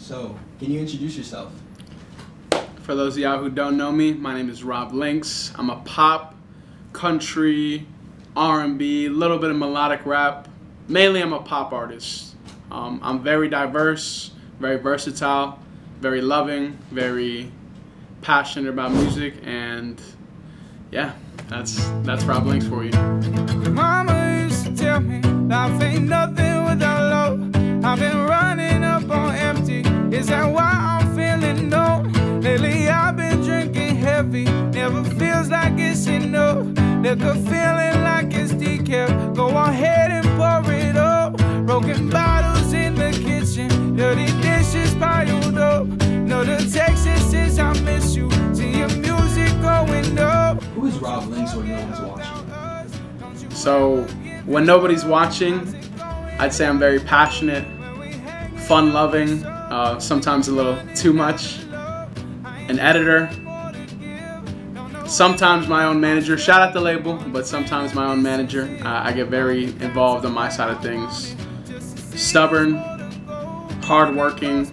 So, can you introduce yourself? For those of y'all who don't know me, my name is Linx. I'm a pop, country, R&B, a little bit of melodic rap. Mainly I'm a pop artist. I'm very diverse, very versatile, very loving, very passionate about music, and yeah, that's Linx for you. Mama used to tell me life ain't nothing without love. I've been running up on empty. Is that why I'm feeling low? Lately I've been drinking heavy. Never feels like it's enough. Liquor feeling like it's decaf. Go ahead and pour it up. Broken bottles in the kitchen. Dirty dishes piled up. Know the text that says I miss you. See your music going up. Who is Rob Linx when no one's watching? So, when nobody's watching, I'd say I'm very passionate, fun-loving, sometimes a little too much, an editor, sometimes my own manager, shout out the label, but sometimes my own manager. I get very involved on my side of things. Stubborn, hardworking,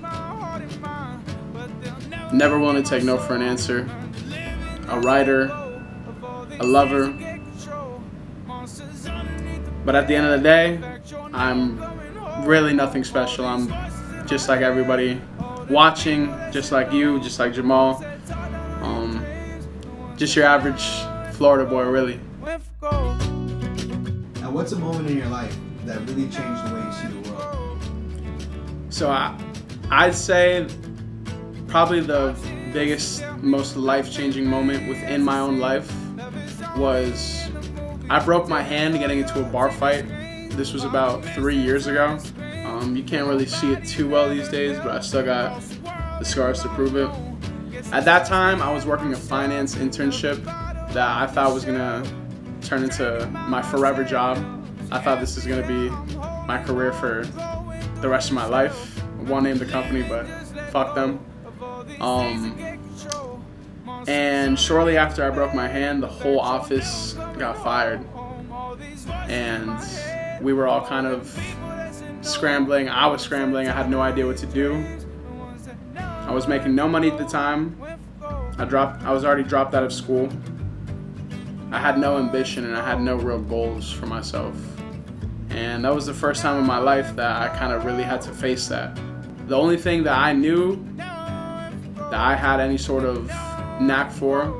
never willing to take no for an answer, a writer, a lover. But at the end of the day, I'm really nothing special. I'm just like everybody watching, just like you, just like Jamal. Just your average Florida boy, really. Now, what's a moment in your life that really changed the way you see the world? So I'd say probably the biggest, most life-changing moment within my own life was I broke my hand getting into a bar fight. This was about 3 years ago. You can't really see it too well these days, but I still got the scars to prove it. At that time, I was working a finance internship that I thought was gonna turn into my forever job. I thought this was gonna be my career for the rest of my life. I won't name the company, but fuck them. And shortly after I broke my hand, the whole office got fired. And we were all kind of scrambling. I was scrambling. I had no idea what to do. I was making no money at the time. I was already dropped out of school. I had no ambition and I had no real goals for myself. And that was the first time in my life that I kind of really had to face that. The only thing that I knew that I had any sort of knack for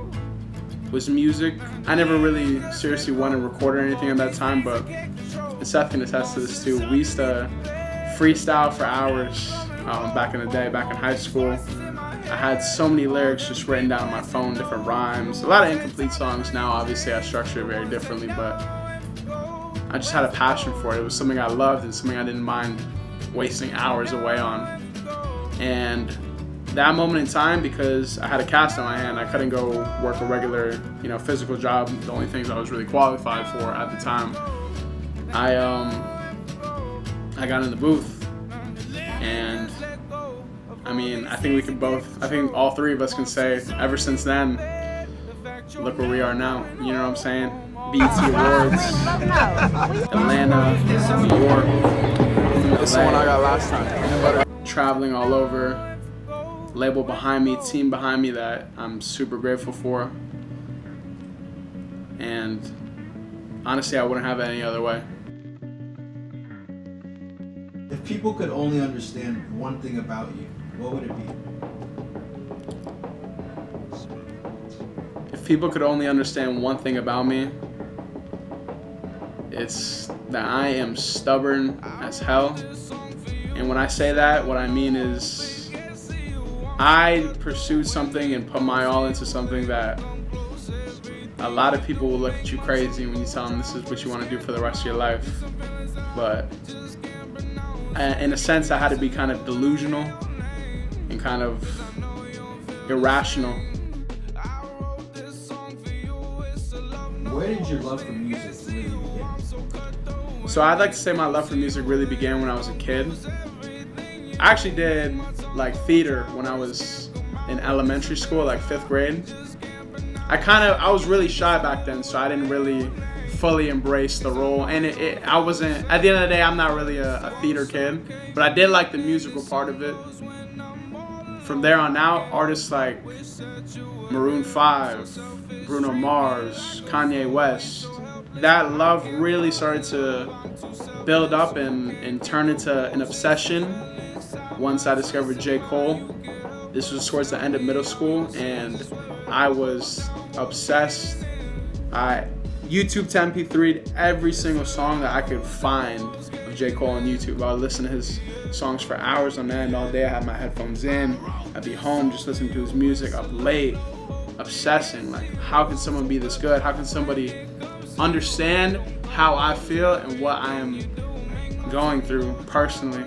was music. I never really seriously went and recorded anything at that time, but Seth can attest to this too. We used to freestyle for hours back in the day, back in high school. I had so many lyrics just written down on my phone, different rhymes. A lot of incomplete songs now, obviously I structure it very differently, but I just had a passion for it. It was something I loved and something I didn't mind wasting hours away on. And that moment in time, because I had a cast on my hand, I couldn't go work a regular, physical job. The only things I was really qualified for at the time. I got in the booth, and I think all three of us can say, ever since then, look where we are now. You know what I'm saying? BET Awards, Atlanta, New York, This is the one I got last time. Traveling all over, label behind me, team behind me that I'm super grateful for. And honestly, I wouldn't have it any other way. If people could only understand one thing about you, what would it be? If people could only understand one thing about me, it's that I am stubborn as hell. And when I say that, what I mean is I pursued something and put my all into something that a lot of people will look at you crazy when you tell them this is what you want to do for the rest of your life. But in a sense, I had to be kind of delusional and kind of irrational. Where did your love for music really begin? So I'd like to say my love for music really began when I was a kid. I actually did theater when I was in elementary school, 5th grade. I was really shy back then, so I didn't really fully embraced the role. And I wasn't, at the end of the day, I'm not really a theater kid, but I did like the musical part of it. From there on out, artists like Maroon 5, Bruno Mars, Kanye West, that love really started to build up and turn into an obsession once I discovered J. Cole. This was towards the end of middle school, and I was obsessed. I YouTube to MP3'd every single song that I could find of J. Cole on YouTube. I would listen to his songs for hours on end all day. I had my headphones in. I'd be home just listening to his music up late, obsessing. Like, how can someone be this good? How can somebody understand how I feel and what I am going through personally?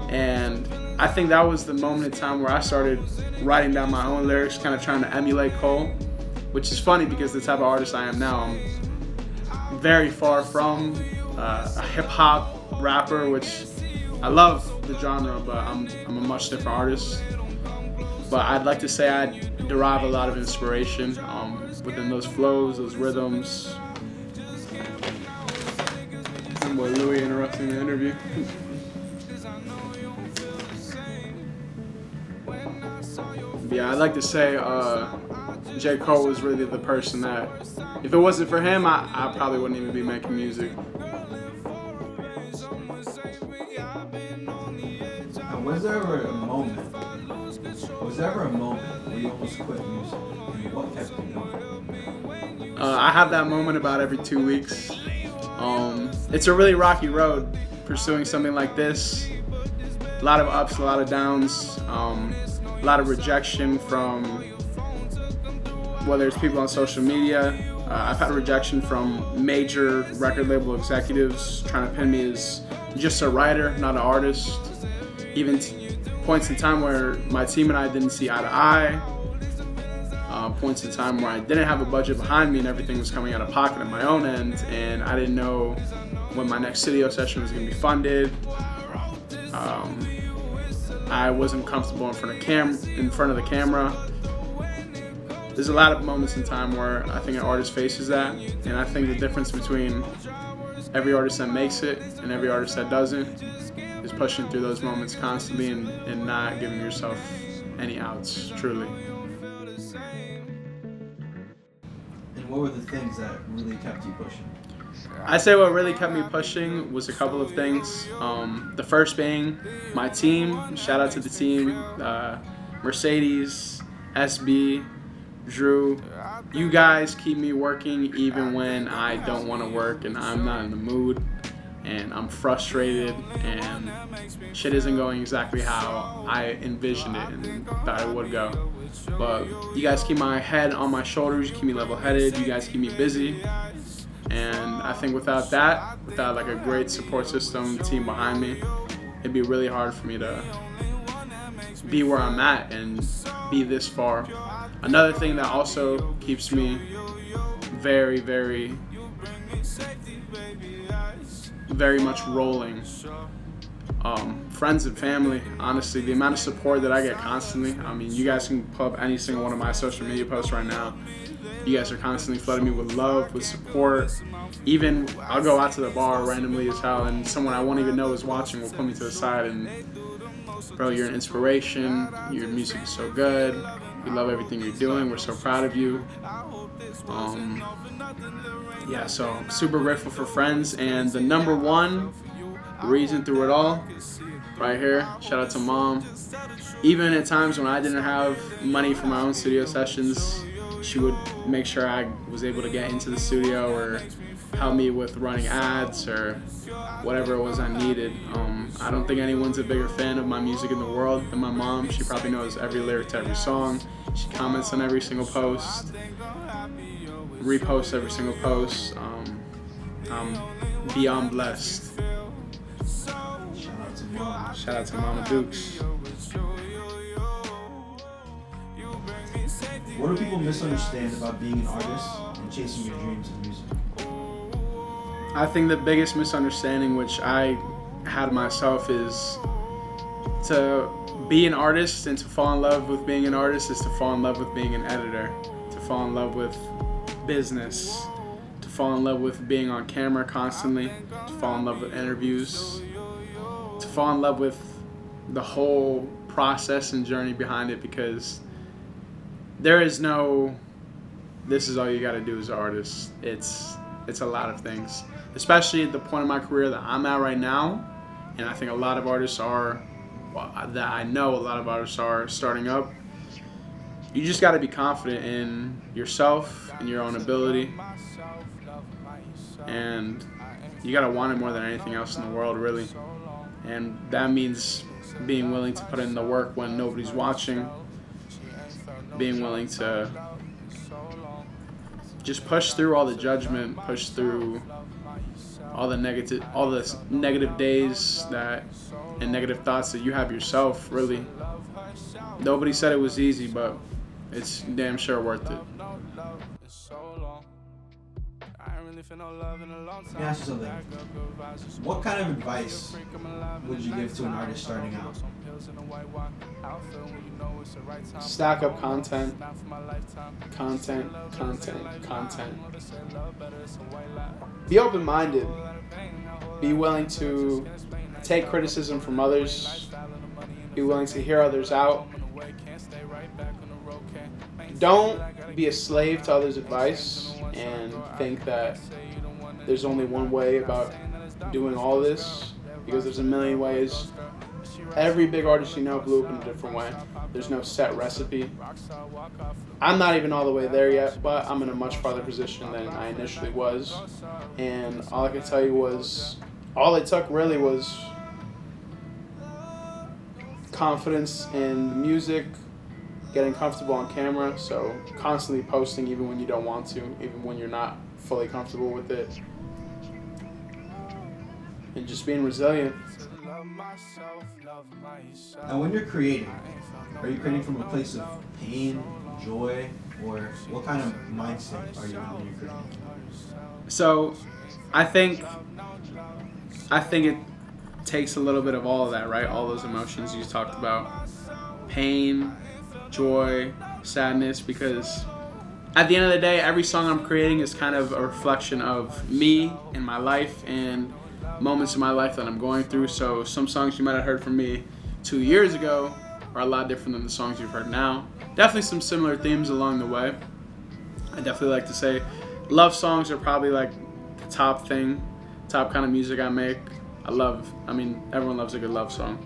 And I think that was the moment in time where I started writing down my own lyrics, kind of trying to emulate Cole, which is funny because the type of artist I am now, I'm very far from a hip-hop rapper, which I love the genre, but I'm a much different artist. But I'd like to say I derive a lot of inspiration within those flows, those rhythms. Boy Louis interrupting the interview. Yeah, I'd like to say J. Cole was really the person that, if it wasn't for him, I probably wouldn't even be making music. And was there ever a moment where you almost quit music? And what kept you going? I have that moment about every 2 weeks. It's a really rocky road pursuing something like this. A lot of ups, a lot of downs, a lot of rejection from whether it's people on social media. I've had rejection from major record label executives trying to pin me as just a writer, not an artist. Even points in time where my team and I didn't see eye to eye. Points in time where I didn't have a budget behind me and everything was coming out of pocket at my own end, and I didn't know when my next studio session was going to be funded. I wasn't comfortable in front of the camera. There's a lot of moments in time where I think an artist faces that, and I think the difference between every artist that makes it and every artist that doesn't is pushing through those moments constantly and not giving yourself any outs, truly. And what were the things that really kept you pushing? I'd say what really kept me pushing was a couple of things. The first being my team. Shout out to the team. Mercedes, SB, Drew. You guys keep me working even when I don't want to work and I'm not in the mood and I'm frustrated and shit isn't going exactly how I envisioned it and thought it would go. But you guys keep my head on my shoulders, you keep me level-headed, you guys keep me busy. And I think without that, without like a great support system, team behind me, it'd be really hard for me to be where I'm at and be this far. Another thing that also keeps me very, very, very much rolling. Friends and family, honestly, the amount of support that I get constantly. I mean, you guys can pull up any single one of my social media posts right now. You guys are constantly flooding me with love, with support. Even I'll go out to the bar randomly as hell and someone I won't even know is watching will pull me to the side and, bro, you're an inspiration. Your music is so good. We love everything you're doing. We're so proud of you. Yeah, so I'm super grateful for friends. And the number one reason through it all, right here, shout out to Mom. Even at times when I didn't have money for my own studio sessions, she would make sure I was able to get into the studio or help me with running ads or whatever it was I needed. I don't think anyone's a bigger fan of my music in the world than my mom. She probably knows every lyric to every song. She comments on every single post, reposts every single post. I'm beyond blessed. Shout out to Mama Dukes. What do people misunderstand about being an artist and chasing your dreams in music? I think the biggest misunderstanding which I had myself is to be an artist and to fall in love with being an artist is to fall in love with being an editor, to fall in love with business, to fall in love with being on camera constantly, to fall in love with interviews, to fall in love with the whole process and journey behind it, because there is no, this is all you got to do as an artist. It's a lot of things, especially at the point in my career that I'm at right now, and I think a lot of artists are, that I know a lot of artists are starting up. You just got to be confident in yourself and your own ability, and you got to want it more than anything else in the world, really. And that means being willing to put in the work when nobody's watching, being willing to just push through all the judgment, push through all the negative days and negative thoughts that you have yourself, really. Nobody said it was easy, but it's damn sure worth it. Let me ask you something. What kind of advice would you give to an artist starting out? Stack up content. Be open-minded. Be willing to take criticism from others. Be willing to hear others out. Don't be a slave to others' advice and think that there's only one way about doing all this, because there's a million ways. Every big artist you know blew up in a different way. There's no set recipe. I'm not even all the way there yet, but I'm in a much farther position than I initially was. And all I can tell you was, all it took really was confidence in the music, getting comfortable on camera, so constantly posting even when you don't want to, even when you're not fully comfortable with it, and just being resilient. Now, when you're creating, are you creating from a place of pain, joy, or what kind of mindset are you in when you're creating? So, I think it takes a little bit of all of that, right? All those emotions you talked about, pain, joy, sadness, because at the end of the day, every song I'm creating is kind of a reflection of me and my life and moments in my life that I'm going through. So some songs you might have heard from me 2 years ago are a lot different than the songs you've heard now. Definitely some similar themes along the way. I definitely like to say love songs are probably like the top kind of music I make. Everyone loves a good love song.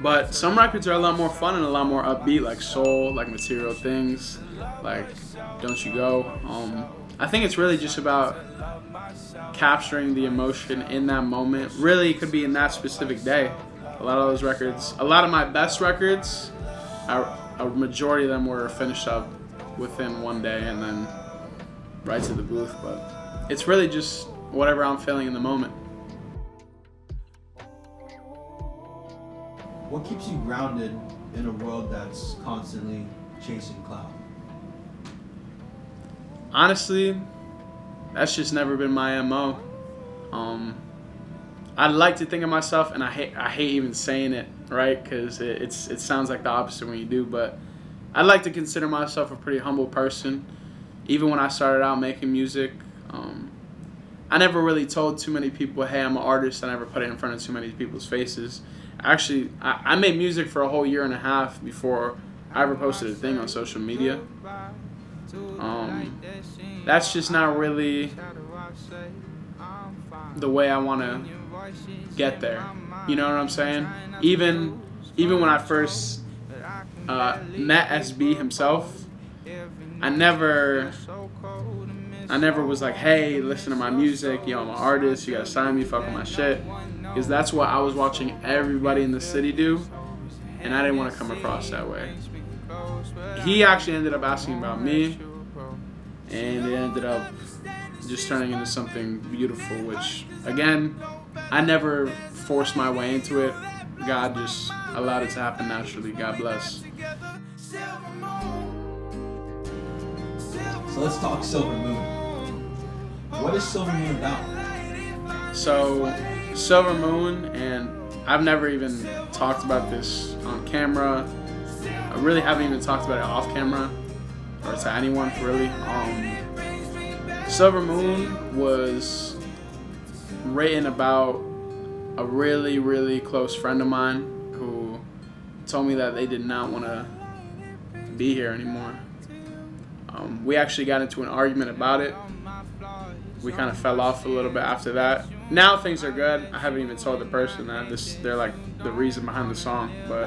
But some records are a lot more fun and a lot more upbeat, like Soul, like Material Things, like Don't You Go. I think it's really just about capturing the emotion in that moment. Really, it could be in that specific day. A lot of those records, a lot of my best records, a majority of them were finished up within one day and then right to the booth. But it's really just whatever I'm feeling in the moment. What keeps you grounded in a world that's constantly chasing clout? Honestly, that's just never been my MO. I'd like to think of myself, and I hate even saying it, right? Because it sounds like the opposite when you do. But I'd like to consider myself a pretty humble person. Even when I started out making music, I never really told too many people, hey, I'm an artist. I never put it in front of too many people's faces. Actually, I made music for a whole year and a half before I ever posted a thing on social media. That's just not really the way I want to get there. You know what I'm saying? Even when I first met SB himself, I never was like, hey, listen to my music, yo, I'm an artist, you gotta sign me, fuck with my shit. Because that's what I was watching everybody in the city do, and I didn't want to come across that way. He actually ended up asking about me, and it ended up just turning into something beautiful, which, again, I never forced my way into it. God just allowed it to happen naturally. God bless. So let's talk Silver Moon. What is Silver Moon about? So, Silver Moon, and I've never even talked about this on camera. I really haven't even talked about it off camera or to anyone, really. Silver Moon was written about a really, really close friend of mine who told me that they did not want to be here anymore. We actually got into an argument about it. We kind of fell off a little bit after that. Now things are good. I haven't even told the person that they're like the reason behind the song, but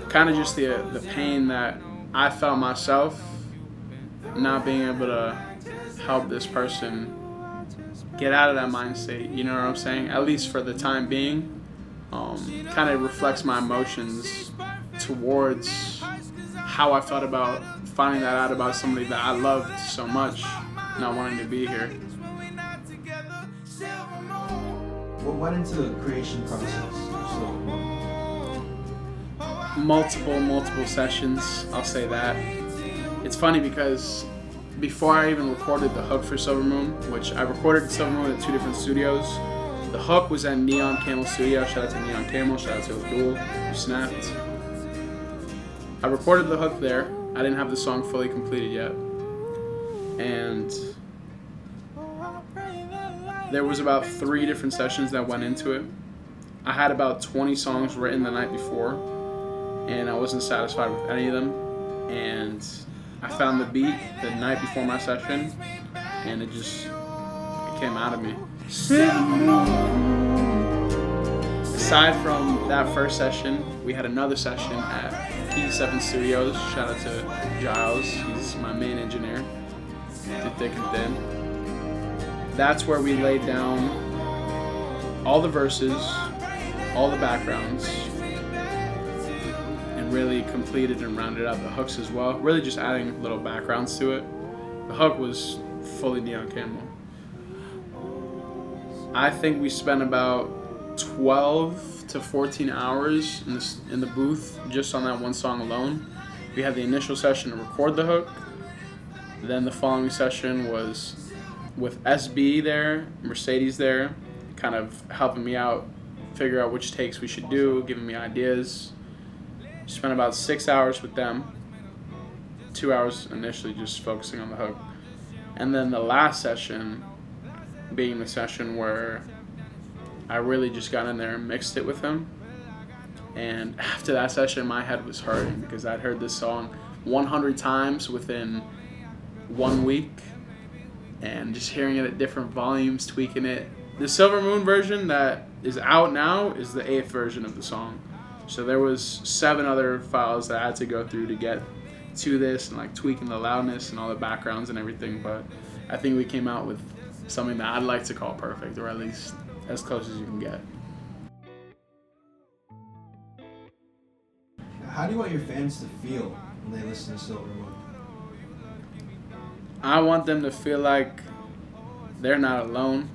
kind of just the pain that I felt myself not being able to help this person get out of that mind state, you know what I'm saying? At least for the time being, kind of reflects my emotions towards how I felt about finding that out about somebody that I loved so much, not wanting to be here. What went into the creation process? Multiple sessions, I'll say that. It's funny because before I even recorded the hook for Silver Moon, which I recorded Silver Moon at 2 different studios, the hook was at Neon Camel Studio. Shout out to Neon Camel, shout out to Abdul, you snapped. I recorded the hook there. I didn't have the song fully completed yet. And there was about 3 different sessions that went into it. I had about 20 songs written the night before, and I wasn't satisfied with any of them. And I found the beat the night before my session, and it came out of me. Aside from that first session, we had another session at P7 Studios. Shout out to Giles, he's my main engineer, through thick and thin. That's where we laid down all the verses, all the backgrounds, and really completed and rounded out the hooks as well. Really just adding little backgrounds to it. The hook was fully Neon Camel. I think we spent about 12 to 14 hours in the booth just on that one song alone. We had the initial session to record the hook. Then the following session was with SB there, Mercedes there, kind of helping me out, figure out which takes we should do, giving me ideas. Spent about 6 hours with them. 2 hours initially just focusing on the hook. And then the last session being the session where I really just got in there and mixed it with him. And after that session, my head was hurting because I'd heard this song 100 times within 1 week. And just hearing it at different volumes, tweaking it. The Silver Moon version that is out now is the 8th version of the song. So there was 7 other files that I had to go through to get to this, and like tweaking the loudness and all the backgrounds and everything. But I think we came out with something that I'd like to call perfect, or at least as close as you can get. How do you want your fans to feel when they listen to Silver Moon? I want them to feel like they're not alone,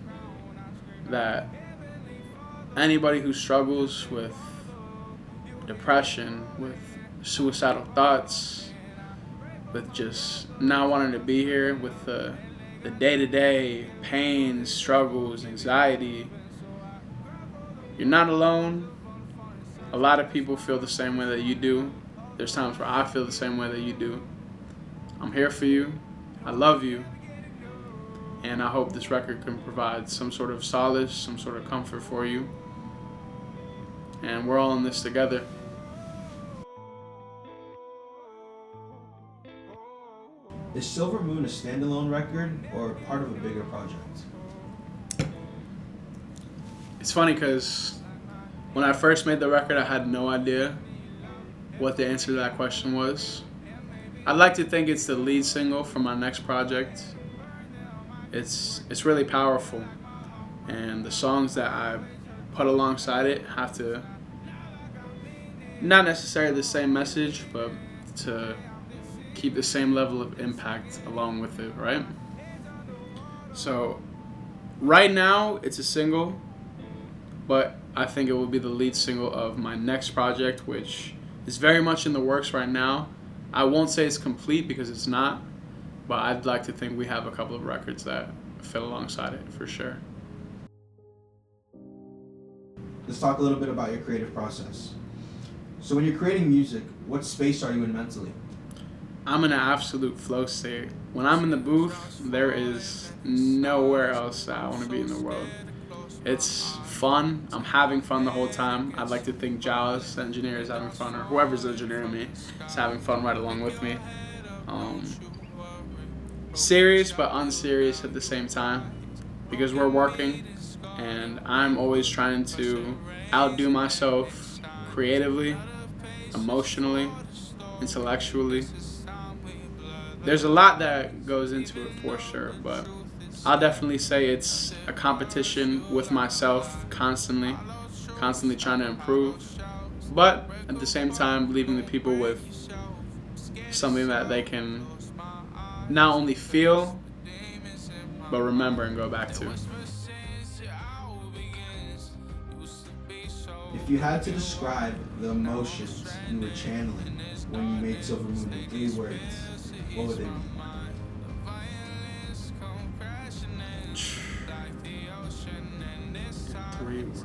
that anybody who struggles with depression, with suicidal thoughts, with just not wanting to be here, with the day-to-day pains, struggles, anxiety, you're not alone. A lot of people feel the same way that you do. There's times where I feel the same way that you do. I'm here for you. I love you. And I hope this record can provide some sort of solace, some sort of comfort for you. And we're all in this together. Is Silver Moon a standalone record or part of a bigger project? It's funny because when I first made the record, I had no idea what the answer to that question was. I'd like to think it's the lead single for my next project. It's really powerful, and the songs that I put alongside it have to, not necessarily the same message, but to keep the same level of impact along with it, right? So right now it's a single, but I think it will be the lead single of my next project, which is very much in the works right now. I won't say it's complete because it's not, but I'd like to think we have a couple of records that fit alongside it for sure. Let's talk a little bit about your creative process. So when you're creating music, what space are you in mentally? I'm in an absolute flow state. When I'm in the booth, there is nowhere else that I want to be in the world. It's fun. I'm having fun the whole time. I'd like to think Jaws, the engineer, is having fun, or whoever's engineering me is having fun right along with me. Serious but unserious at the same time, because we're working, and I'm always trying to outdo myself creatively, emotionally, intellectually. There's a lot that goes into it for sure, but I'll definitely say it's a competition with myself constantly trying to improve, but at the same time leaving the people with something that they can not only feel but remember and go back to. If you had to describe the emotions you were channeling when you made Silver Moon in 3 words, what would they be? 3 words.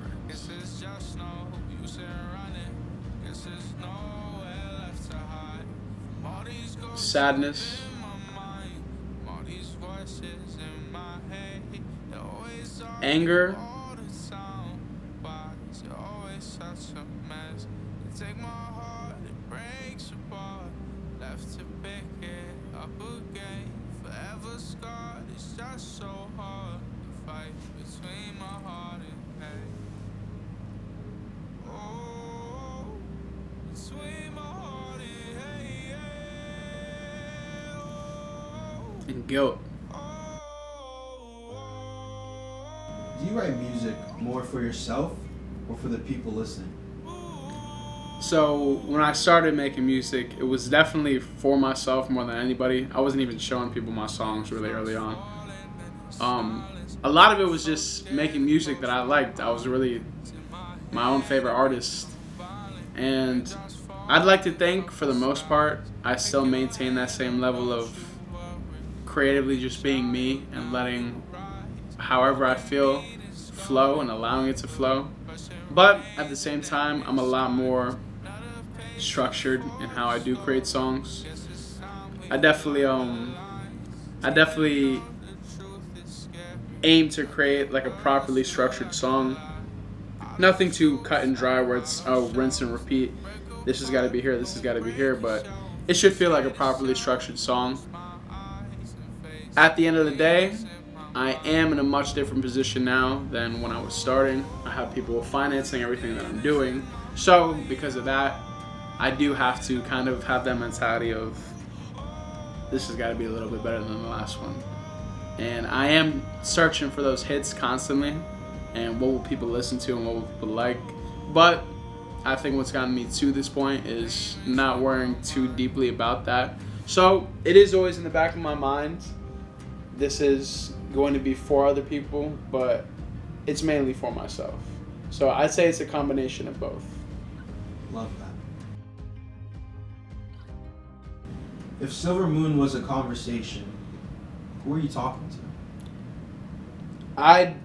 Sadness, anger, and guilt. Do you write music more for yourself or for the people listening? So when I started making music, it was definitely for myself more than anybody. I wasn't even showing people my songs really early on. A lot of it was just making music that I liked. I was really my own favorite artist. And I'd like to think, for the most part, I still maintain that same level of creatively just being me and letting however I feel flow and allowing it to flow. But at the same time, I'm a lot more structured in how I do create songs. I definitely aim to create like a properly structured song. Nothing too cut and dry where it's rinse and repeat. This has got to be here, this has got to be here, but it should feel like a properly structured song. At the end of the day, I am in a much different position now than when I was starting. I have people financing everything that I'm doing. So because of that, I do have to kind of have that mentality of this has got to be a little bit better than the last one. And I am searching for those hits constantly and what will people listen to and what will people like. But I think what's gotten me to this point is not worrying too deeply about that. So it is always in the back of my mind. This is going to be for other people, but it's mainly for myself. So I'd say it's a combination of both. Love that. If Silver Moon was a conversation, who are you talking to? I'd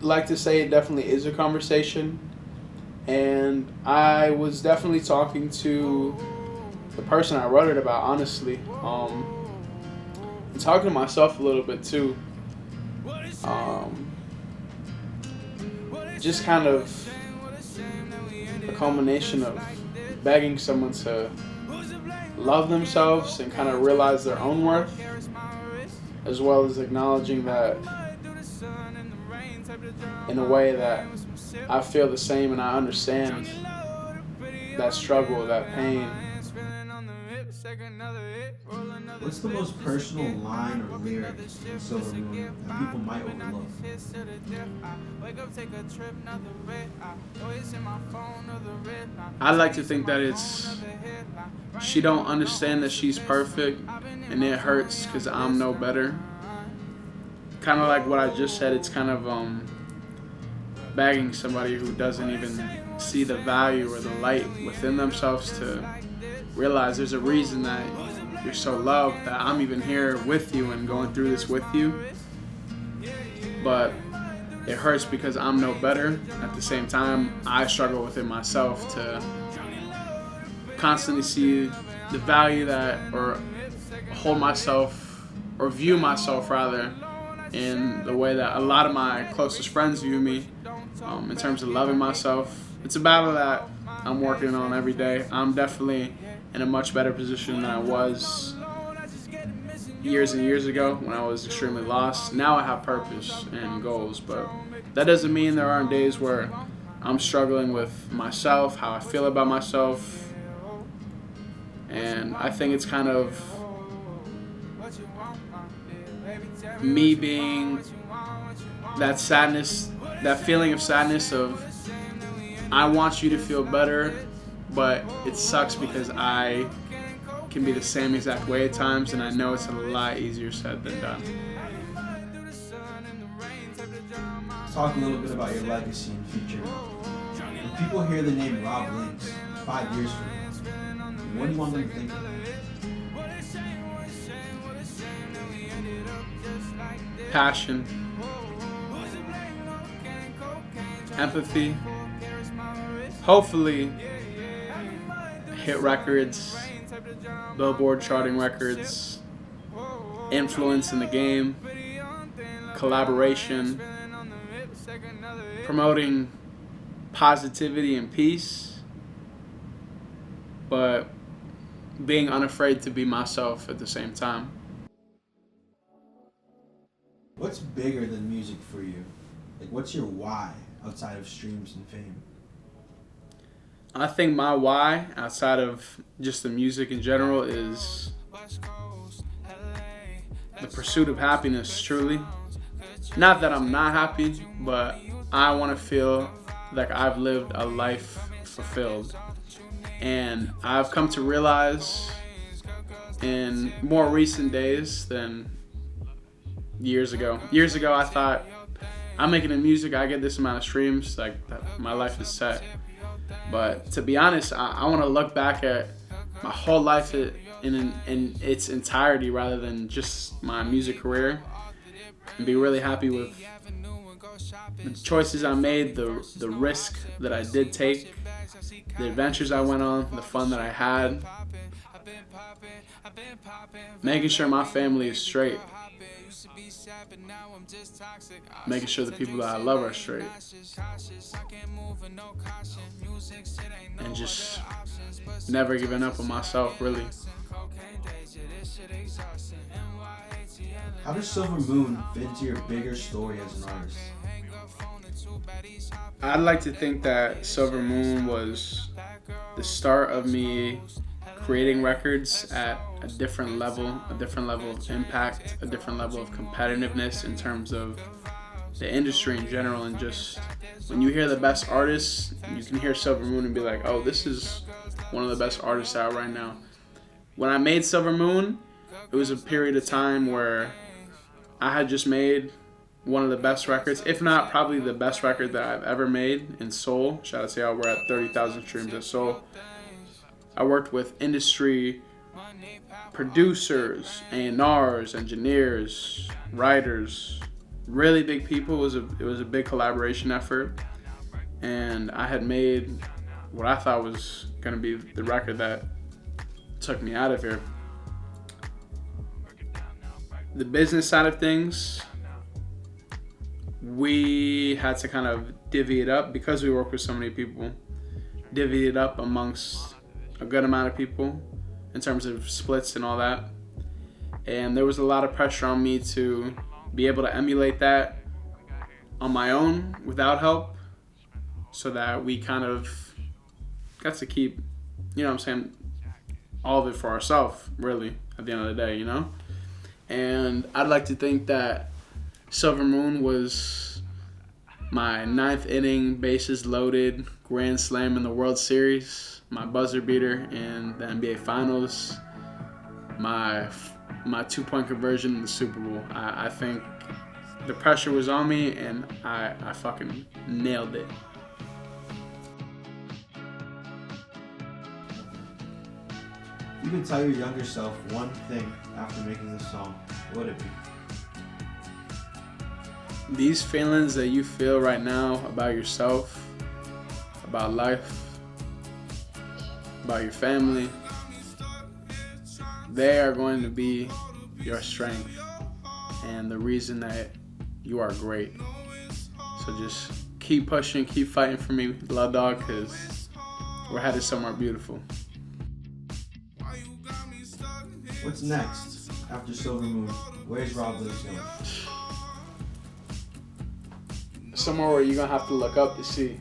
like to say it definitely is a conversation. And I was definitely talking to the person I wrote it about, honestly. And talking to myself a little bit too. Just kind of a culmination of begging someone to love themselves and kind of realize their own worth, as well as acknowledging that in a way that I feel the same and I understand that struggle, that pain. What's the most personal line or lyric in Silver Moon that people might overlook? I like to think that it's she don't understand that she's perfect and it hurts because I'm no better. Kind of like what I just said, it's kind of begging somebody who doesn't even see the value or the light within themselves to realize there's a reason that you're so loved, that I'm even here with you and going through this with you. But it hurts because I'm no better. At the same time, I struggle with it myself to constantly see the value that, or hold myself, or view myself rather, in the way that a lot of my closest friends view me, in terms of loving myself. It's a battle that I'm working on every day. I'm definitely in a much better position than I was years and years ago when I was extremely lost. Now I have purpose and goals, but that doesn't mean there aren't days where I'm struggling with myself, how I feel about myself, and I think it's kind of me being that sadness, that feeling of sadness of I want you to feel better, but it sucks because I can be the same exact way at times, and I know it's a lot easier said than done. Talk a little bit about your legacy and future. When people hear the name Rob Linx 5 years from now, what do you want them to think of? Passion, empathy, hopefully hit records, Billboard charting records, influence in the game, collaboration, promoting positivity and peace, but being unafraid to be myself at the same time. What's bigger than music for you? Like, what's your why outside of streams and fame? I think my why, outside of just the music in general, is the pursuit of happiness, truly. Not that I'm not happy, but I want to feel like I've lived a life fulfilled. And I've come to realize in more recent days than years ago. Years ago, I thought, I'm making the music, I get this amount of streams, like my life is set. But to be honest, I want to look back at my whole life in its entirety rather than just my music career, and be really happy with the choices I made, the risk that I did take, the adventures I went on, the fun that I had, making sure my family is straight, making sure the people that I love are straight, and just never giving up on myself, really. How does Silver Moon fit into your bigger story as an artist? I'd like to think that Silver Moon was the start of me creating records at a different level of impact, a different level of competitiveness in terms of the industry in general. And just when you hear the best artists, you can hear Silver Moon and be like, oh, this is one of the best artists out right now. When I made Silver Moon, it was a period of time where I had just made one of the best records, if not probably the best record that I've ever made in Soul. Shout out to y'all, we're at 30,000 streams at Soul. I worked with industry producers, A&Rs, engineers, writers, really big people. It was a big collaboration effort, and I had made what I thought was going to be the record that took me out of here. The business side of things, we had to kind of divvy it up because we work with so many people, divvy it up amongst a good amount of people in terms of splits and all that. And there was a lot of pressure on me to be able to emulate that on my own without help, so that we kind of got to keep, all of it for ourselves, really, at the end of the day, And I'd like to think that Silver Moon was my 9th inning, bases loaded, grand slam in the World Series, my buzzer beater in the NBA Finals, my 2-point conversion in the Super Bowl. I think the pressure was on me, and I fucking nailed it. You can tell your younger self one thing after making this song, what would it be? These feelings that you feel right now about yourself, about life, about your family. They are going to be your strength and the reason that you are great. So just keep pushing, keep fighting for me, Love Dog, because we're headed somewhere beautiful. What's next after Silver Moon? Where's Rob Linx going? Somewhere where you're gonna have to look up to see.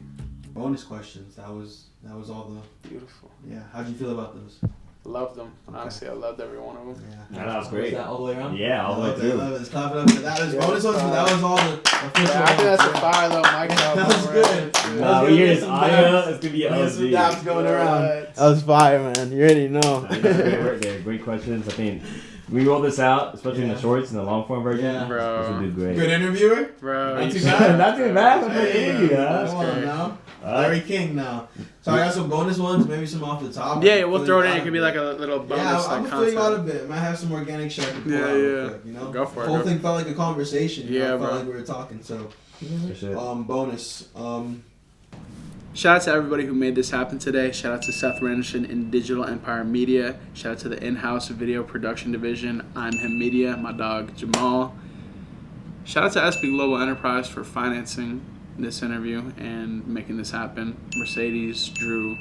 Bonus questions. That was all the. Beautiful. Yeah. How'd you feel about those? Loved them. Okay. Honestly, I loved every one of them. Yeah. That was great. Was that all the way around? Yeah, all the way I through. love it. Let's clap it up. That was bonus ones, but that was all the official. Yeah, I think that's a ones. fire little mic drop. That was good. Nah, we hear this audio. It's gonna be There's some OG. daps going around. What? That was fire, man. You already know. Great work there. Great questions. I think we rolled this out, especially in the shorts and the long form version. Yeah. Bro. This will do great. Good interviewer. Bro, Not you too suck. bad. Not too bad. That's a good interview, huh? Come on great. now. Alright. Larry King now. So I got some bonus ones, maybe some off the top. Yeah, we'll throw it in. Fill It could be like a little bonus Yeah, like I'm gonna fill you out a content. bit. Might have some organic shit I can pull Yeah, out real yeah. quick, you know? Go for it, The whole go. thing felt like a conversation. You know? Yeah, It felt bro. like we were talking. So, For sure. bonus. Shout out to everybody who made this happen today. Shout out to Seth Randerson in Digital Empire Media. Shout out to the in-house video production division, I'm Him Media, my dog Jamal. Shout out to SB Global Enterprise for financing this interview and making this happen. Mercedes, Drew,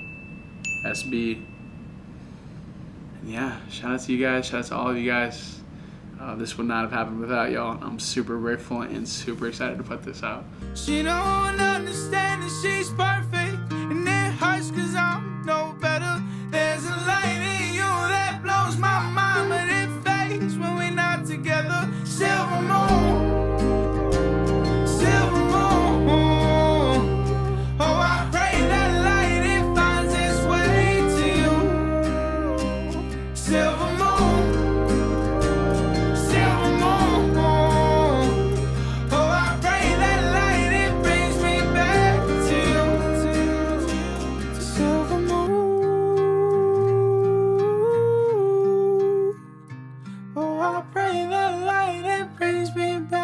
SB. And yeah, shout out to you guys. Shout out to all of you guys. This would not have happened without y'all. I'm super grateful and super excited to put this out. She don't understand that she's perfect, and it hurts 'cause I'm no better. There's a light in you that blows my mind, but it fades when we're not together. Silver moon, silver moon. Oh, I pray that light it finds its way to you. Silver moon. Silver moon. Oh, I pray that light it brings me back to you. Silver moon. Oh, I pray that light it brings me back.